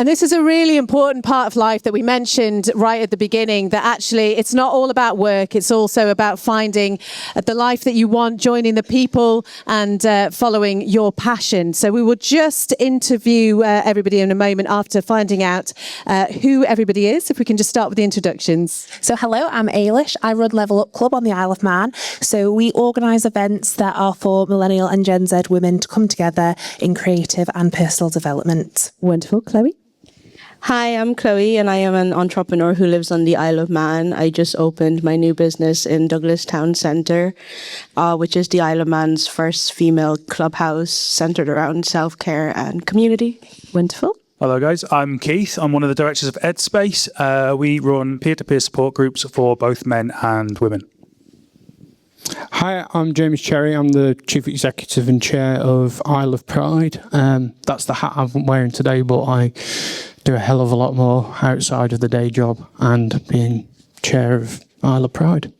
And this is a really important part of life that we mentioned right at the beginning, that actually it's not all about work. It's also about finding the life that you want, joining the people and following your passion. So we will just interview everybody in a moment after finding out who everybody is. If we can just start with the introductions. So hello, I'm Ailish. I run Level Up Club on the Isle of Man. So we organise events that are for Millennial and Gen Z women to come together in creative and personal development. Wonderful. Chloe? Hi, I'm Chloe and I am an entrepreneur who lives on the Isle of Man. I just opened my new business in Douglas Town Centre, which is the Isle of Man's first female clubhouse centred around self-care and community. Wonderful. Hello guys, I'm Keith. I'm one of the directors of Headspace. We run peer-to-peer support groups for both men and women. Hi, I'm James Cherry. I'm the Chief Executive and Chair of Isle of Pride. That's the hat I'm wearing today, but I do a hell of a lot more outside of the day job and being Chair of Isle of Pride.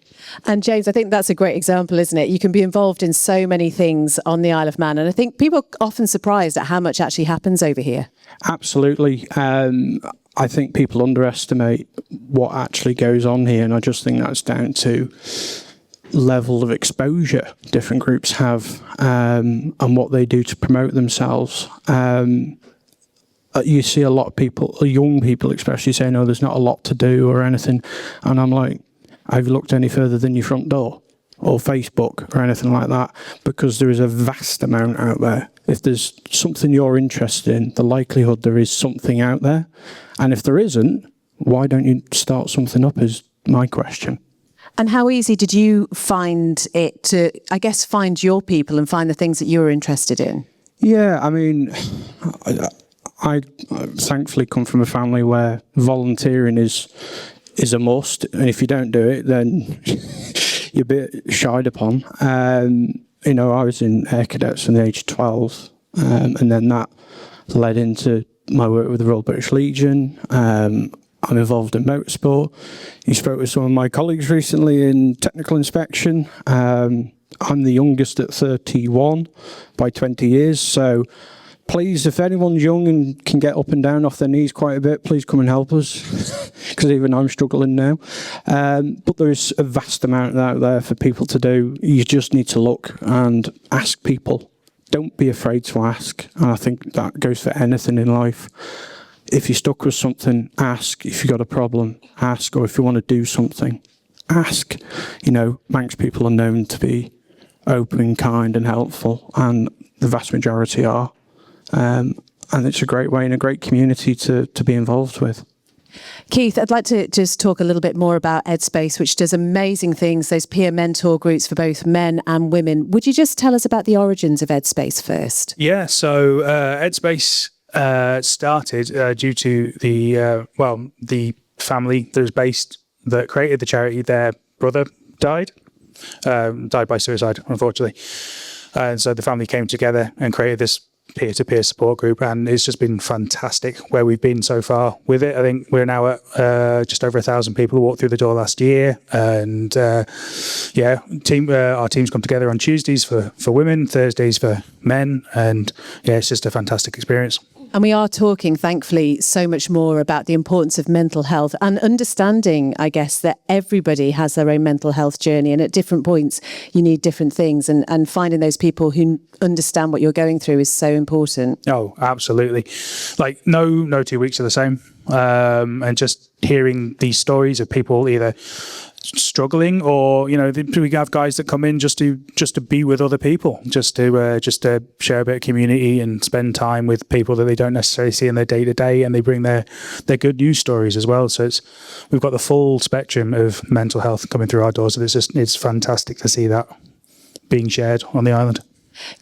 And James, I think that's a great example, isn't it? You can be involved in so many things on the Isle of Man. And I think people are often surprised at how much actually happens over here. Absolutely. I think people underestimate what actually goes on here. And I just think that's down to level of exposure different groups have and what they do to promote themselves. You see a lot of people, young people especially, saying, "Oh, there's not a lot to do or anything," and I'm like, "Have you looked any further than your front door or Facebook or anything like that?" Because there is a vast amount out there. If there's something you're interested in, the likelihood there is something out there, and if there isn't, why don't you start something up? Is my question. And how easy did you find it to, I guess, find your people and find the things that you were interested in? Yeah, I mean, I thankfully come from a family where volunteering is a must, and if you don't do it, then you're a bit shied upon. I was in Air Cadets from the age of 12, and then that led into my work with the Royal British Legion. I'm involved in motorsport. You spoke with some of my colleagues recently in technical inspection. I'm the youngest at 31 by 20 years, so please, if anyone's young and can get up and down off their knees quite a bit, please come and help us, because even I'm struggling now. But there's a vast amount out there for people to do. You just need to look and ask people. Don't be afraid to ask. And I think that goes for anything in life. If you're stuck with something, ask. If you've got a problem, ask. Or if you want to do something, ask. Manx people are known to be open, kind and helpful, and the vast majority are. And it's a great way and a great community to be involved with. Keith, I'd like to just talk a little bit more about Headspace, which does amazing things, those peer mentor groups for both men and women. Would you just tell us about the origins of Headspace first? Yeah, so Headspace started due to the family that created the charity. Their brother died by suicide, unfortunately. And so the family came together and created this peer-to-peer support group, and it's just been fantastic where we've been so far with it. I think we're now at just over 1,000 people who walked through the door last year, and our teams come together on Tuesdays for women, Thursdays for men, and it's just a fantastic experience. And we are talking, thankfully, so much more about the importance of mental health and understanding, I guess, that everybody has their own mental health journey, and at different points you need different things, and finding those people who understand what you're going through is so important. Oh, absolutely. Like no 2 weeks are the same. And just hearing these stories of people either struggling or, we have guys that come in just to be with other people, just to share a bit of community and spend time with people that they don't necessarily see in their day to day, and they bring their good news stories as well. So we've got the full spectrum of mental health coming through our doors. So it's fantastic to see that being shared on the island.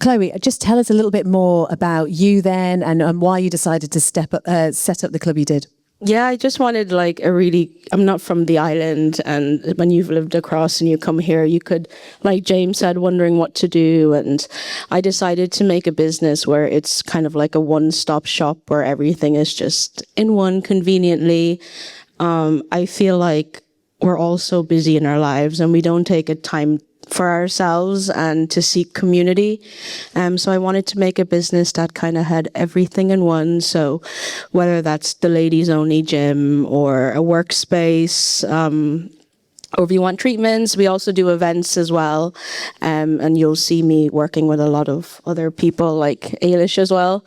Chloe, just tell us a little bit more about you then, and why you decided to set up the club you did. Yeah, I just wanted I'm not from the island, and when you've lived across and you come here, you could, like James said, wondering what to do. And I decided to make a business where it's kind of like a one-stop shop where everything is just in one conveniently. I feel like we're all so busy in our lives and we don't take a time for ourselves and to seek community. So I wanted to make a business that kind of had everything in one. So whether that's the ladies only gym or a workspace, or if you want treatments, we also do events as well. And you'll see me working with a lot of other people like Ailish as well.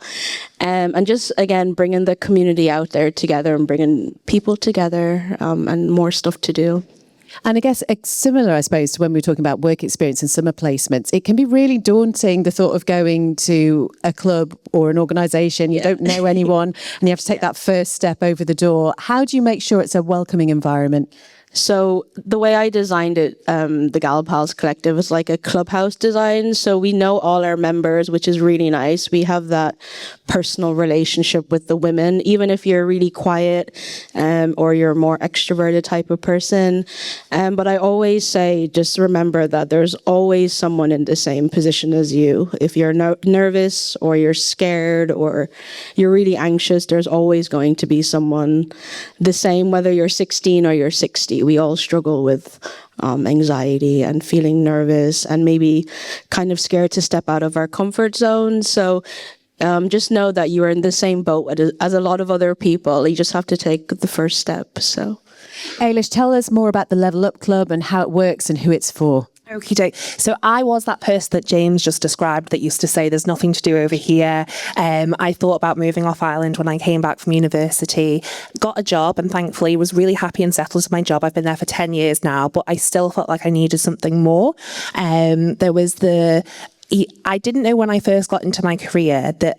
And just, again, bringing the community out there together and bringing people together and more stuff to do. And I guess it's similar, I suppose, to when we were talking about work experience and summer placements. It can be really daunting, the thought of going to a club or an organisation. You don't know anyone and you have to take that first step over the door. How do you make sure it's a welcoming environment? So the way I designed it, the Gal Pals Collective, is like a clubhouse design. So we know all our members, which is really nice. We have that personal relationship with the women, even if you're really quiet or you're a more extroverted type of person. But I always say, just remember that there's always someone in the same position as you. If you're nervous or you're scared or you're really anxious, there's always going to be someone the same, whether you're 16 or you're 60. We all struggle with anxiety and feeling nervous and maybe kind of scared to step out of our comfort zone. So just know that you are in the same boat as a lot of other people. You just have to take the first step. So, Ailish, tell us more about the Level Up Club and how it works and who it's for. Okie doke. So I was that person that James just described that used to say there's nothing to do over here. I thought about moving off island when I came back from university, got a job and thankfully was really happy and settled in my job. I've been there for 10 years now, but I still felt like I needed something more. There was I didn't know when I first got into my career that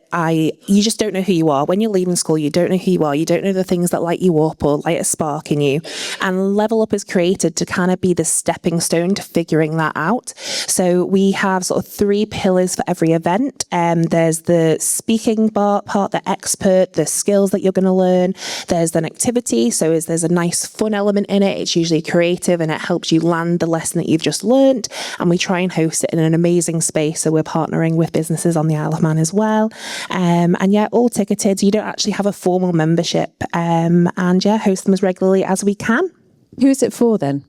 you just don't know who you are. When you're leaving school, you don't know who you are. You don't know the things that light you up or light a spark in you. And Level Up is created to kind of be the stepping stone to figuring that out. So we have sort of 3 pillars for every event. There's the speaking part, the expert, the skills that you're going to learn. There's an activity. So there's a nice fun element in it. It's usually creative and it helps you land the lesson that you've just learned. And we try and host it in an amazing space. So we're partnering with businesses on the Isle of Man as well. And yeah, all ticketed. You don't actually have a formal membership. And yeah, host them as regularly as we can. Who is it for then?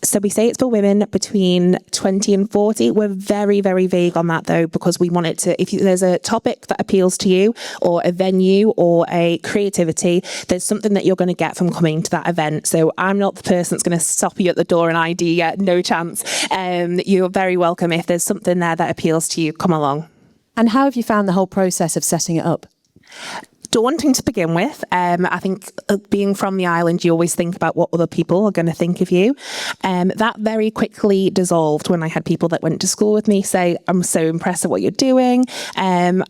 So we say it's for women between 20 and 40. We're very, very vague on that though, because we want it to, if there's a topic that appeals to you or a venue or a creativity, there's something that you're going to get from coming to that event. So I'm not the person that's going to stop you at the door and ID yet. No chance. You're very welcome. If there's something there that appeals to you, come along. And how have you found the whole process of setting it up? Daunting to begin with. I think being from the island, you always think about what other people are going to think of you. That very quickly dissolved when I had people that went to school with me say, I'm so impressed at what you're doing. I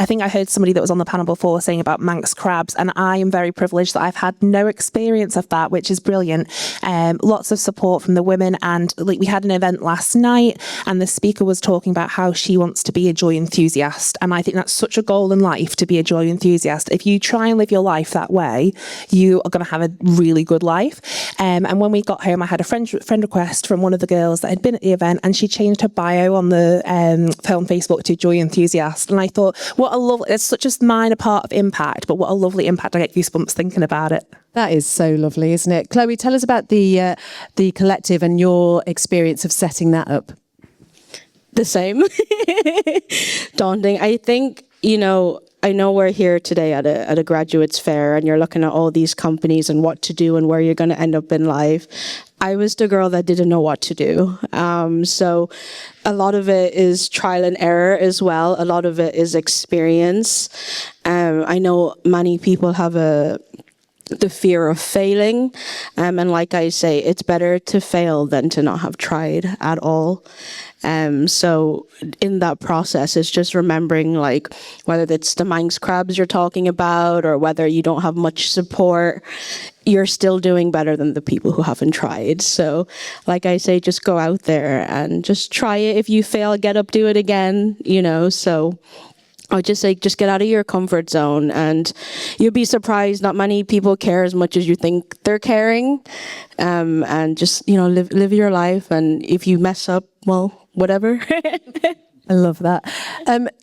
think I heard somebody that was on the panel before saying about Manx crabs, and I am very privileged that I've had no experience of that, which is brilliant. Lots of support from the women, and like we had an event last night and the speaker was talking about how she wants to be a joy enthusiast, and I think that's such a goal in life, to be a joy enthusiast. If you try and live your life that way, you are going to have a really good life. And when we got home, I had a friend request from one of the girls that had been at the event, and she changed her bio on the on Facebook to joy enthusiast. And I thought, what a lovely, it's such a minor part of impact, but what a lovely impact. I get goosebumps thinking about it. That is so lovely, isn't it? Chloe, tell us about the collective and your experience of setting that up. The same. Daunting. I think, I know we're here today at a graduates fair and you're looking at all these companies and what to do and where you're going to end up in life. I was the girl that didn't know what to do. So a lot of it is trial and error as well. A lot of it is experience. I know many people have the fear of failing. And like I say, it's better to fail than to not have tried at all. So in that process, it's just remembering, like, whether it's the Manx crabs you're talking about or whether you don't have much support, you're still doing better than the people who haven't tried. So like I say, just go out there and just try it. If you fail, get up, do it again, so I would just say, just get out of your comfort zone and you'll be surprised. Not many people care as much as you think they're caring. And just, live your life. And if you mess up, well, whatever. I love that.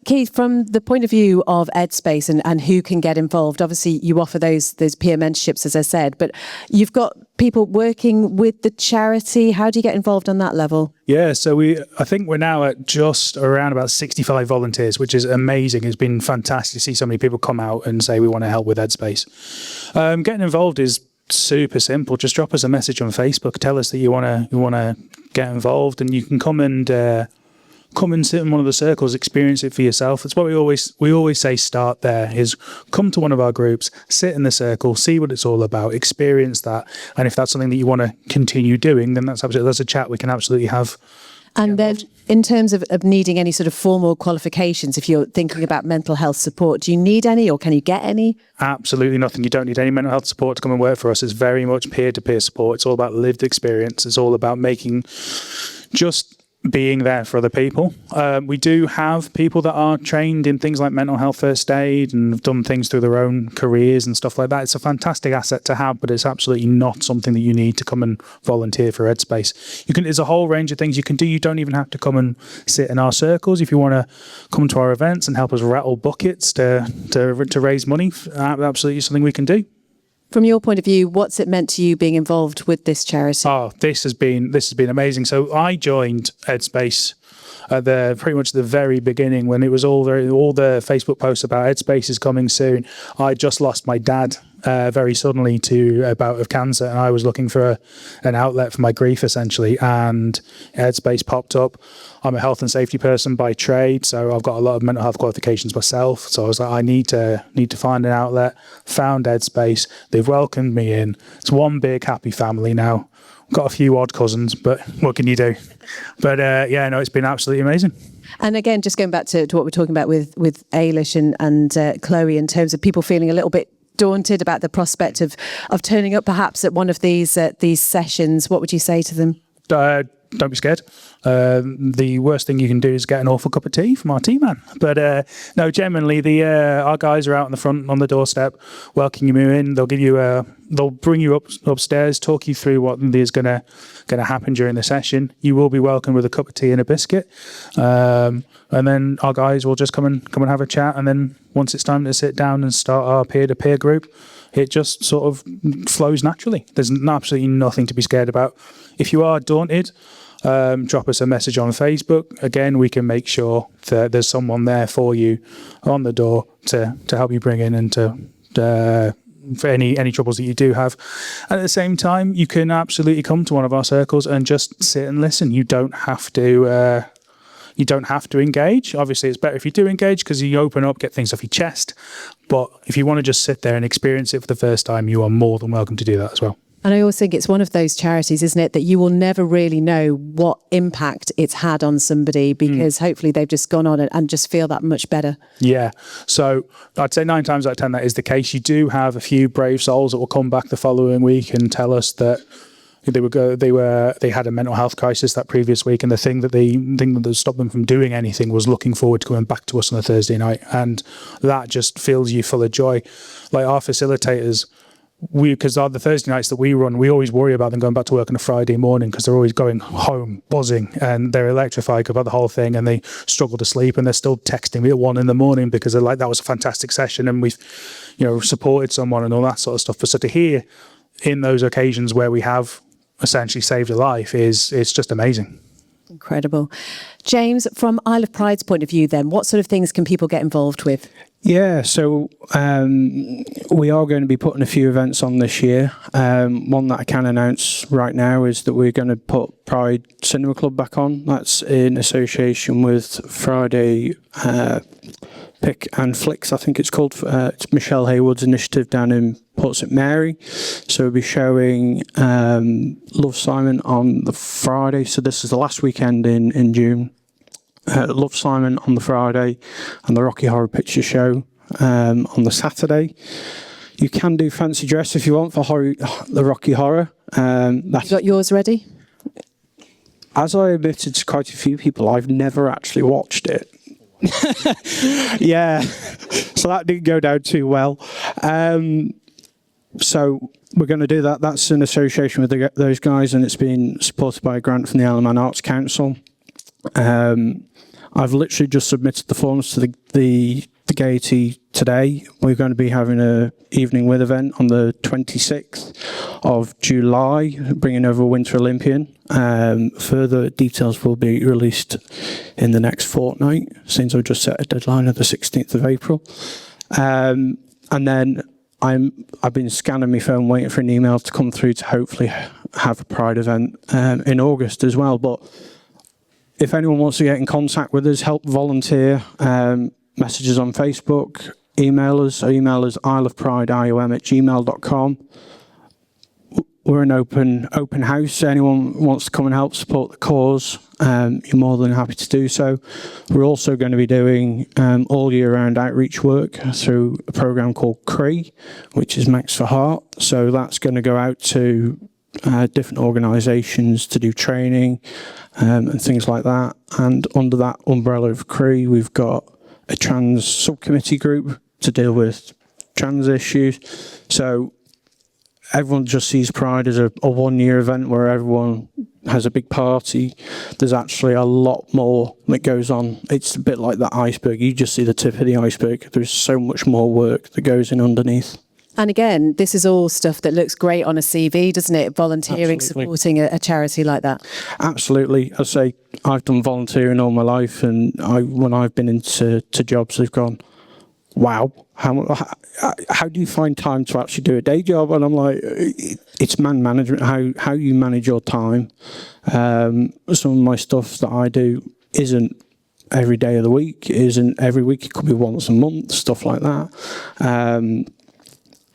Keith, from the point of view of Edspace and who can get involved, obviously you offer those peer mentorships, as I said, but you've got people working with the charity. How do you get involved on that level? Yeah, so I think we're now at just around about 65 volunteers, which is amazing. It's been fantastic to see so many people come out and say we want to help with Headspace. Getting involved is super simple. Just drop us a message on Facebook. Tell us that you want to get involved, and you can come and sit in one of the circles, experience it for yourself. It's what we always say. Start there. Is come to one of our groups, sit in the circle, see what it's all about, experience that, and if that's something that you want to continue doing, then that's a chat we can absolutely have. And then, in terms of needing any sort of formal qualifications, if you're thinking about mental health support, do you need any, or can you get any? Absolutely nothing. You don't need any mental health support to come and work for us. It's very much peer-to-peer support. It's all about lived experience. It's all about being there for other people. We do have people that are trained in things like mental health first aid and have done things through their own careers and stuff like that. It's a fantastic asset to have, but it's absolutely not something that you need to come and volunteer for Headspace. There's a whole range of things you can do. You don't even have to come and sit in our circles. If you want to come to our events and help us rattle buckets to raise money, absolutely something we can do. From your point of view, what's it meant to you being involved with this charity? Oh, this has been amazing. So I joined Headspace at pretty much the very beginning, when it was all the Facebook posts about Headspace is coming soon. I just lost my dad very suddenly to a bout of cancer, and I was looking for an outlet for my grief, essentially, and Headspace popped up. I'm a health and safety person by trade, so I've got a lot of mental health qualifications myself. So I was like, I need to find an outlet. Found Headspace. They've welcomed me in. It's one big happy family now. Got a few odd cousins, but what can you do? But it's been absolutely amazing. And again, just going back to what we're talking about with Ailish and Chloe, in terms of people feeling a little bit daunted about the prospect of turning up perhaps at one of these sessions, what would you say to them? Don't be scared. The worst thing you can do is get an awful cup of tea from our tea man. But no, genuinely, our guys are out in the front on the doorstep, welcoming you in. They'll bring you upstairs, talk you through what is going to happen during the session. You will be welcomed with a cup of tea and a biscuit, and then our guys will just come and have a chat. And then once it's time to sit down and start our peer-to-peer group, it just sort of flows naturally. There's absolutely nothing to be scared about. If you are daunted, drop us a message on Facebook. Again, we can make sure that there's someone there for you on the door to help you bring in and for any troubles that you do have. And at the same time, you can absolutely come to one of our circles and just sit and listen. You don't have to engage. Obviously, it's better if you do engage, because you open up, get things off your chest. But if you want to just sit there and experience it for the first time, you are more than welcome to do that as well. And I always think it's one of those charities, isn't it, that you will never really know what impact it's had on somebody, because hopefully they've just gone on and just feel that much better. Yeah. So I'd say 9 times out of 10 that is the case. You do have a few brave souls that will come back the following week and tell us that they had a mental health crisis that previous week, and the thing that stopped them from doing anything was looking forward to coming back to us on a Thursday night, and that just fills you full of joy. Like our facilitators, because the Thursday nights that we run, we always worry about them going back to work on a Friday morning, because they're always going home buzzing and they're electrified about the whole thing, and they struggle to sleep, and they're still texting me at 1 a.m. because they're like, that was a fantastic session and we've supported someone and all that sort of stuff. But so to hear in those occasions where we have essentially saved a life it's just amazing. Incredible. James, from Isle of Pride's point of view then, what sort of things can people get involved with? Yeah, so we are going to be putting a few events on this year. One that I can announce right now is that we're going to put Pride Cinema Club back on. That's in association with Friday Pick and Flicks, I think it's called. It's Michelle Haywood's initiative down in Port St Mary. So we'll be showing Love, Simon on the Friday. So this is the last weekend in June. Love, Simon on the Friday, and the Rocky Horror Picture Show on the Saturday. You can do fancy dress if you want for the Rocky Horror. You got yours ready? As I admitted to quite a few people, I've never actually watched it. Yeah, so that didn't go down too well. So we're going to do that. That's in association with those guys, and it's been supported by a grant from the Isle of Man Arts Council. I've literally just submitted the forms to the Gaiety today. We're going to be having a evening with event on the 26th of July, bringing over a Winter Olympian. Further details will be released in the next fortnight, since I've just set a deadline of the 16th of April. And then I've been scanning my phone, waiting for an email to come through to hopefully have a Pride event in August as well. But if anyone wants to get in contact with us, help volunteer, messages on Facebook, email us isleofprideiom@gmail.com. We're an open house. Anyone wants to come and help support the cause, you're more than happy to do so. We're also going to be doing all year round outreach work through a program called CREE, which is Max for Heart. So that's going to go out to different organisations to do training and things like that. And under that umbrella of CREE, we've got a trans subcommittee group to deal with trans issues. So everyone just sees Pride as a 1 year event where everyone has a big party. There's actually a lot more that goes on. It's a bit like that iceberg. You just see the tip of the iceberg. There's so much more work that goes in underneath. And again, this is all stuff that looks great on a CV, doesn't it? Volunteering, Absolutely. supporting a charity like that. Absolutely. I say I've done volunteering all my life, and when I've been into jobs, they've gone, wow, how do you find time to actually do a day job? And I'm like, it's man management, how you manage your time. Some of my stuff that I do isn't every day of the week, isn't every week, it could be once a month, stuff like that.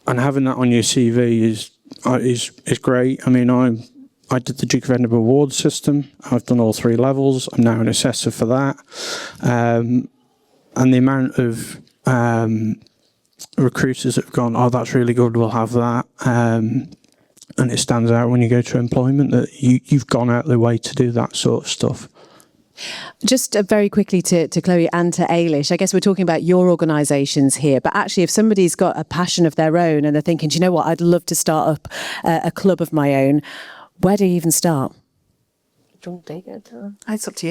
And having that on your CV is great. I mean, I did the Duke of Edinburgh Award system. I've done all 3 levels. I'm now an assessor for that. And the amount of recruiters that have gone, oh, that's really good, we'll have that. And it stands out when you go to employment that you've gone out of the way to do that sort of stuff. Just very quickly to Chloe and to Ailish, I guess we're talking about your organisations here, but actually if somebody's got a passion of their own and they're thinking, do you know what, I'd love to start up a club of my own, where do you even start? It's up to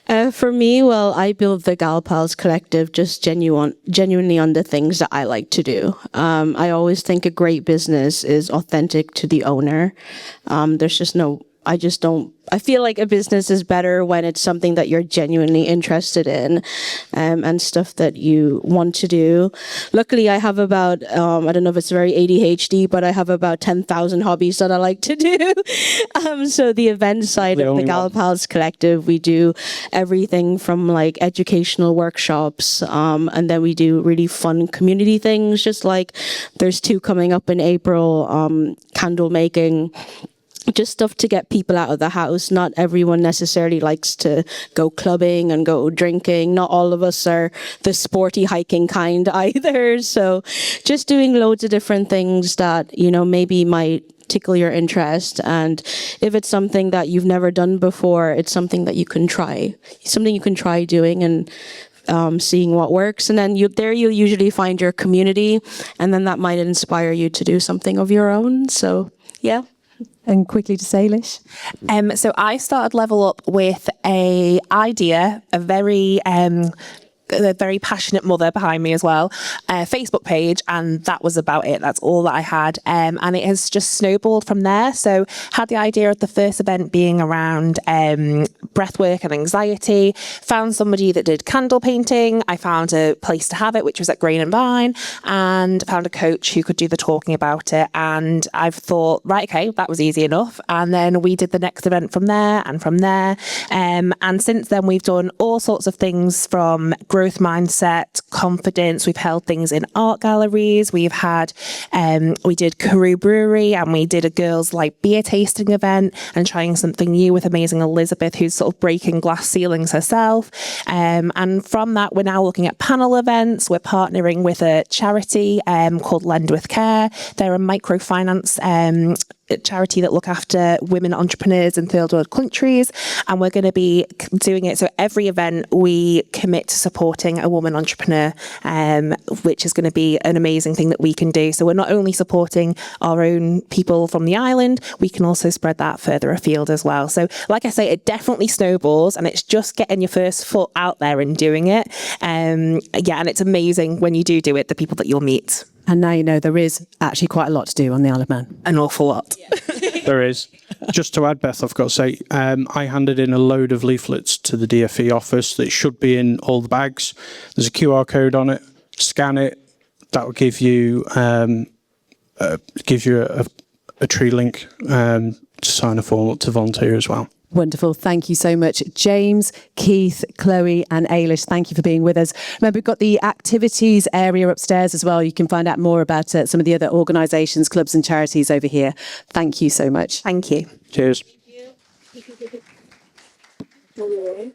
you. For me, well, I build the Gal Pals Collective just genuinely on the things that I like to do. I always think a great business is authentic to the owner. There's just no, I feel like a business is better when it's something that you're genuinely interested in, and stuff that you want to do. Luckily, I have about, I don't know if it's very ADHD, but I have about 10,000 hobbies that I like to do. So the event side of the Gal Pals Collective, we do everything from like educational workshops, and then we do really fun community things, just like there's 2 coming up in April, candle making, just stuff to get people out of the house. Not everyone necessarily likes to go clubbing and go drinking. Not all of us are the sporty hiking kind either. So just doing loads of different things that, you know, maybe might tickle your interest. And if it's something that you've never done before, it's something that you can try. Something you can try doing and seeing what works. And then you'll usually find your community, and then that might inspire you to do something of your own. So, yeah. And quickly to Ailish. So I started Level Up with a idea, a very passionate mother behind me as well, a Facebook page, and that was about it. That's all that I had. And it has just snowballed from there. So had the idea of the first event being around breathwork and anxiety, found somebody that did candle painting. I found a place to have it, which was at Grain and Vine, and found a coach who could do the talking about it. And I've thought, right, okay, that was easy enough. And then we did the next event from there and from there. And since then we've done all sorts of things from growth mindset, confidence. We've held things in art galleries. We've had, we did Carew Brewery, and we did a girls' like beer tasting event and trying something new with amazing Elizabeth, who's sort of breaking glass ceilings herself. And from that, we're now looking at panel events. We're partnering with a charity called Lend with Care. They're a microfinance charity that look after women entrepreneurs in third world countries, and we're going to be doing it. So every event we commit to supporting a woman entrepreneur, which is going to be an amazing thing that we can do. So we're not only supporting our own people from the island, we can also spread that further afield as well. So like I say, it definitely snowballs, and it's just getting your first foot out there and doing it. And it's amazing when you do it, the people that you'll meet. And now you know there is actually quite a lot to do on the Isle of Man. An awful lot. There is. Just to add, Beth, I've got to say, I handed in a load of leaflets to the DFE office that should be in all the bags. There's a QR code on it. Scan it. That will give you a tree link to sign a form up to volunteer as well. Wonderful. Thank you so much. James, Keith, Chloe and Ailish, thank you for being with us. Remember, we've got the activities area upstairs as well. You can find out more about some of the other organisations, clubs and charities over here. Thank you so much. Thank you. Cheers. Thank you.